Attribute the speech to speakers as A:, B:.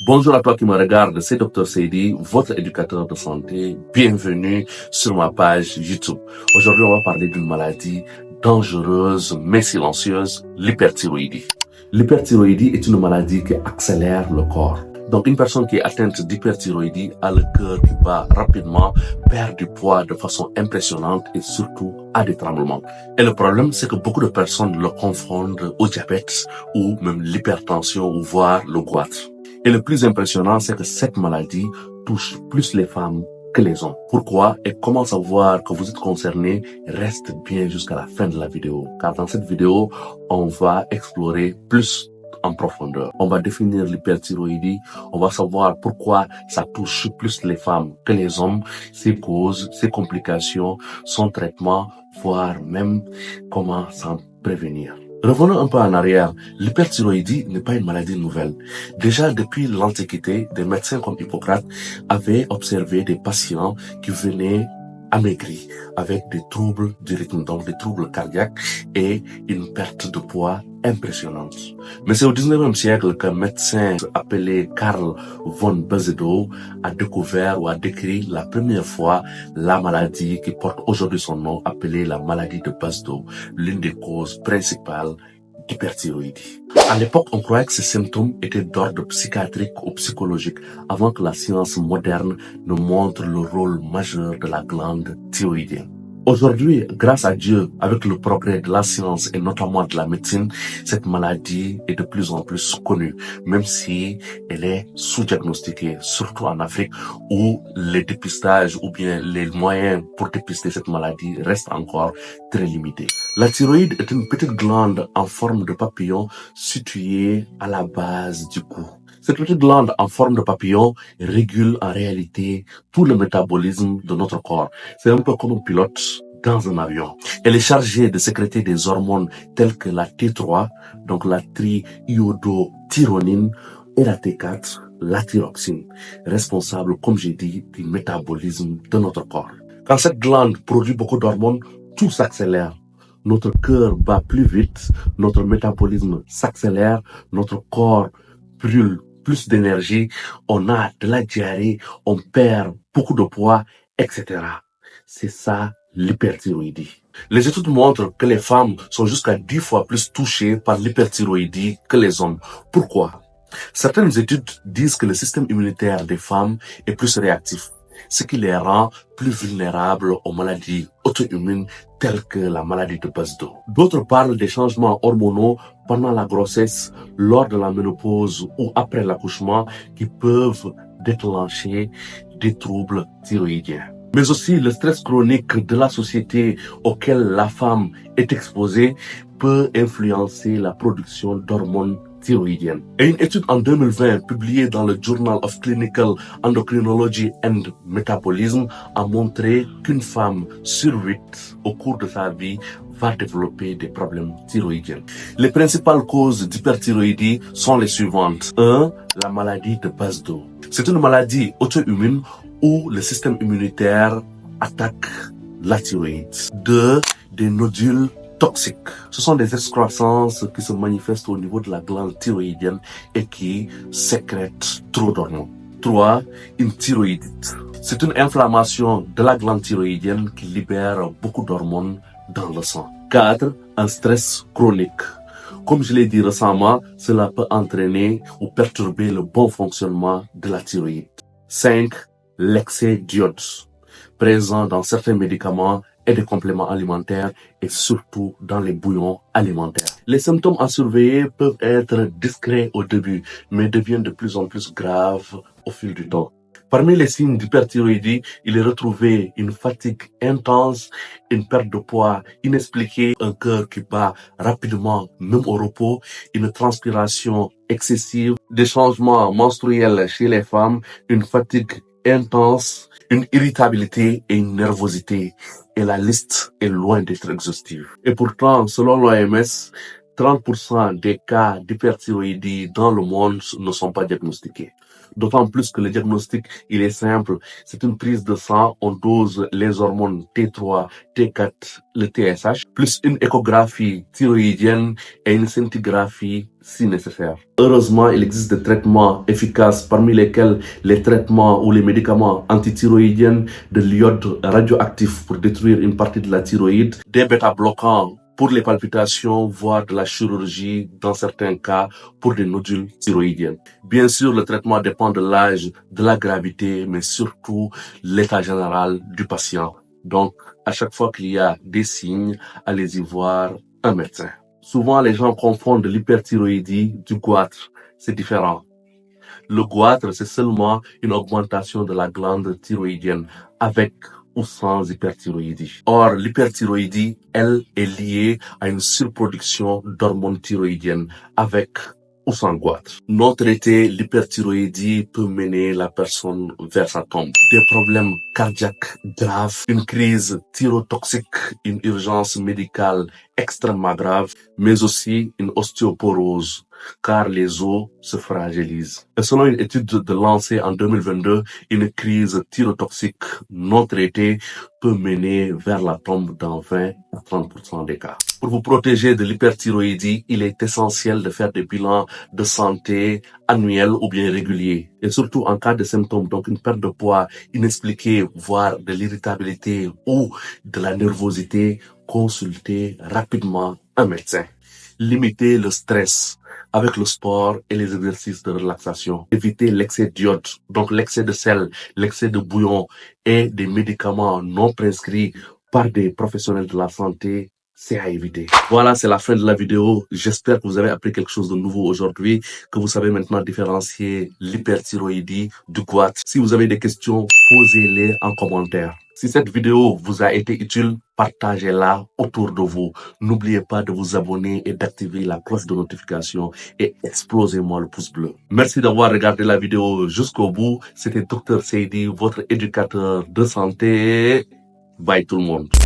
A: Bonjour à toi qui me regarde, c'est Dr Seydi, votre éducateur de santé. Bienvenue sur ma page YouTube. Aujourd'hui, on va parler d'une maladie dangereuse mais silencieuse, l'hyperthyroïdie. L'hyperthyroïdie est une maladie qui accélère le corps. Donc, une personne qui est atteinte d'hyperthyroïdie a le cœur qui bat rapidement, perd du poids de façon impressionnante et surtout a des tremblements. Et le problème, c'est que beaucoup de personnes le confondent au diabète ou même l'hypertension ou voire le goitre. Et le plus impressionnant, c'est que cette maladie touche plus les femmes que les hommes. Pourquoi et comment savoir que vous êtes concerné? Reste bien jusqu'à la fin de la vidéo. Car dans cette vidéo, on va explorer plus en profondeur. On va définir l'hyperthyroïdie. On va savoir pourquoi ça touche plus les femmes que les hommes, ses causes, ses complications, son traitement, voire même comment s'en prévenir. Revenons un peu en arrière. L'hyperthyroïdie n'est pas une maladie nouvelle. Déjà depuis l'Antiquité, des médecins comme Hippocrate avaient observé des patients qui venaient amaigris avec des troubles du rythme, donc des troubles cardiaques et une perte de poids impressionnante. Mais c'est au 19e siècle qu'un médecin appelé Carl von Bezold a découvert ou a décrit la première fois la maladie qui porte aujourd'hui son nom, appelée la maladie de Bezold, l'une des causes principales d'hyperthyroïdie. À l'époque, on croyait que ces symptômes étaient d'ordre psychiatrique ou psychologique avant que la science moderne ne montre le rôle majeur de la glande thyroïdienne. Aujourd'hui, grâce à Dieu, avec le progrès de la science et notamment de la médecine, cette maladie est de plus en plus connue, même si elle est sous-diagnostiquée, surtout en Afrique où les dépistages ou bien les moyens pour dépister cette maladie restent encore très limités. La thyroïde est une petite glande en forme de papillon située à la base du cou. Cette petite glande en forme de papillon régule en réalité tout le métabolisme de notre corps. C'est un peu comme un pilote dans un avion. Elle est chargée de sécréter des hormones telles que la T3, donc la triiodothyronine, et la T4, la thyroxine, responsable, comme j'ai dit, du métabolisme de notre corps. Quand cette glande produit beaucoup d'hormones, tout s'accélère. Notre cœur bat plus vite, notre métabolisme s'accélère, notre corps brûle plus d'énergie, on a de la diarrhée, on perd beaucoup de poids, etc. C'est ça l'hyperthyroïdie. Les études montrent que les femmes sont jusqu'à 10 fois plus touchées par l'hyperthyroïdie que les hommes. Pourquoi? Certaines études disent que le système immunitaire des femmes est plus réactif, ce qui les rend plus vulnérables aux maladies auto-immunes telles que la maladie de Bezold. D'autres parlent des changements hormonaux pendant la grossesse, lors de la ménopause ou après l'accouchement qui peuvent déclencher des troubles thyroïdiens. Mais aussi le stress chronique de la société auquel la femme est exposée peut influencer la production d'hormones thyroïdienne. Et une étude en 2020 publiée dans le Journal of Clinical Endocrinology and Metabolism a montré qu'une femme sur 8 au cours de sa vie va développer des problèmes thyroïdiens. Les principales causes d'hyperthyroïdie sont les suivantes. 1. La maladie de Bezold. C'est une maladie auto-immune où le système immunitaire attaque la thyroïde. 2. Des nodules toxiques. Ce sont des excroissances qui se manifestent au niveau de la glande thyroïdienne et qui sécrètent trop d'hormones. 3. Une thyroïdite. C'est une inflammation de la glande thyroïdienne qui libère beaucoup d'hormones dans le sang. 4. Un stress chronique. Comme je l'ai dit récemment, cela peut entraîner ou perturber le bon fonctionnement de la thyroïde. 5. L'excès d'iode, présent dans certains médicaments et des compléments alimentaires et surtout dans les bouillons alimentaires. Les symptômes à surveiller peuvent être discrets au début, mais deviennent de plus en plus graves au fil du temps. Parmi les signes d'hyperthyroïdie, il est retrouvé une fatigue intense, une perte de poids inexpliquée, un cœur qui bat rapidement même au repos, une transpiration excessive, des changements menstruels chez les femmes, une fatigue intense, une irritabilité et une nervosité. Et la liste est loin d'être exhaustive. Et pourtant, selon l'OMS, 30% des cas d'hyperthyroïdie dans le monde ne sont pas diagnostiqués. D'autant plus que le diagnostic, il est simple. C'est une prise de sang, on dose les hormones T3, T4, le TSH, plus une échographie thyroïdienne et une scintigraphie si nécessaire. Heureusement, il existe des traitements efficaces, parmi lesquels les traitements ou les médicaments antithyroïdiens de l'iode radioactif pour détruire une partie de la thyroïde, des bêta-bloquants pour les palpitations, voire de la chirurgie dans certains cas pour des nodules thyroïdiens. Bien sûr, le traitement dépend de l'âge, de la gravité, mais surtout l'état général du patient. Donc, à chaque fois qu'il y a des signes, allez-y voir un médecin. Souvent, les gens confondent l'hyperthyroïdie du goitre. C'est différent. Le goitre, c'est seulement une augmentation de la glande thyroïdienne avec ou sans hyperthyroïdie. Or, l'hyperthyroïdie, elle, est liée à une surproduction d'hormones thyroïdiennes avec ou sans goitre. Non traité, l'hyperthyroïdie peut mener la personne vers sa tombe. Des problèmes cardiaques graves, une crise thyrotoxique, une urgence médicale extrêmement grave, mais aussi une ostéoporose, car les os se fragilisent. Et selon une étude de lancée en 2022, une crise thyrotoxique non traitée peut mener vers la tombe dans 20 à 30% des cas. Pour vous protéger de l'hyperthyroïdie, il est essentiel de faire des bilans de santé annuels ou bien réguliers. Et surtout en cas de symptômes, donc une perte de poids inexpliquée, voire de l'irritabilité ou de la nervosité, consultez rapidement un médecin. Limitez le stress avec le sport et les exercices de relaxation. Évitez l'excès d'iode, donc l'excès de sel, l'excès de bouillon et des médicaments non prescrits par des professionnels de la santé. C'est à éviter. Voilà, c'est la fin de la vidéo. J'espère que vous avez appris quelque chose de nouveau aujourd'hui, que vous savez maintenant différencier l'hyperthyroïdie du goitre. Si vous avez des questions, posez-les en commentaire. Si cette vidéo vous a été utile, partagez-la autour de vous. N'oubliez pas de vous abonner et d'activer la cloche de notification et explosez-moi le pouce bleu. Merci d'avoir regardé la vidéo jusqu'au bout. C'était Dr Seydi, votre éducateur de santé. Bye tout le monde.